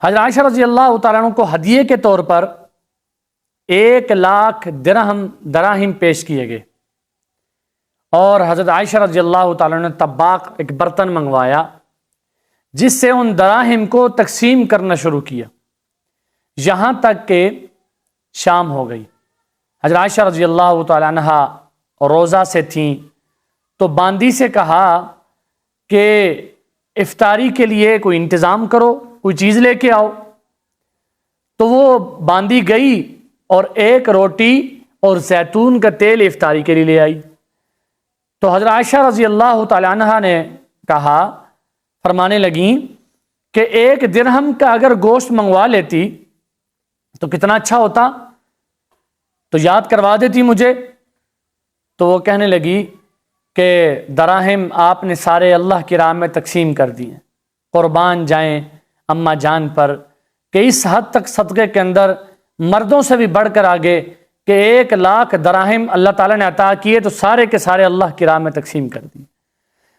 حضرت عائشہ رضی اللہ تعالیٰ عنہ کو ہدیے کے طور پر 1,00,000 دراہم پیش کیے گئے، اور حضرت عائشہ رضی اللہ تعالیٰ نے طباخ ایک برتن منگوایا جس سے ان دراہم کو تقسیم کرنا شروع کیا، یہاں تک کہ شام ہو گئی۔ حضرت عائشہ رضی اللہ تعالیٰ عنہ روزہ سے تھیں تو باندی سے کہا کہ افطاری کے لیے کوئی انتظام کرو، کوئی چیز لے کے آؤ۔ تو وہ باندی گئی اور 1 روٹی اور زیتون کا تیل افطاری کے لیے لے آئی۔ تو حضرت عائشہ رضی اللہ تعالی عنہ نے کہا، فرمانے لگیں کہ 1 درہم کا اگر گوشت منگوا لیتی تو کتنا اچھا ہوتا، تو یاد کروا دیتی مجھے۔ تو وہ کہنے لگی کہ دراہم آپ نے سارے اللہ کی راہ میں تقسیم کر دیے، قربان جائیں اماں جان پر کہ اس حد تک صدقے کے اندر مردوں سے بھی بڑھ کر آگے کہ 1,00,000 دراہم اللہ تعالیٰ نے عطا کیے تو سارے کے سارے اللہ کی راہ میں تقسیم کر دیے۔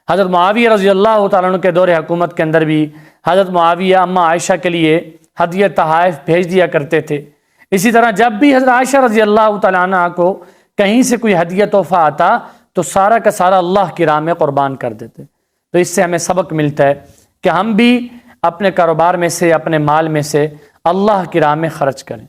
حضرت معاویہ رضی اللہ تعالیٰ عنہ کے دور حکومت کے اندر بھی حضرت معاویہ اماں عائشہ کے لیے ہدیہ تحائف بھیج دیا کرتے تھے۔ اسی طرح جب بھی حضرت عائشہ رضی اللہ تعالیٰ عنہ کو کہیں سے کوئی ہدیہ تحفہ آتا تو سارا کا سارا اللہ کی راہ میں قربان کر دیتے۔ تو اس سے ہمیں سبق ملتا ہے کہ ہم بھی اپنے کاروبار میں سے، اپنے مال میں سے اللہ کی راہ میں خرچ کریں۔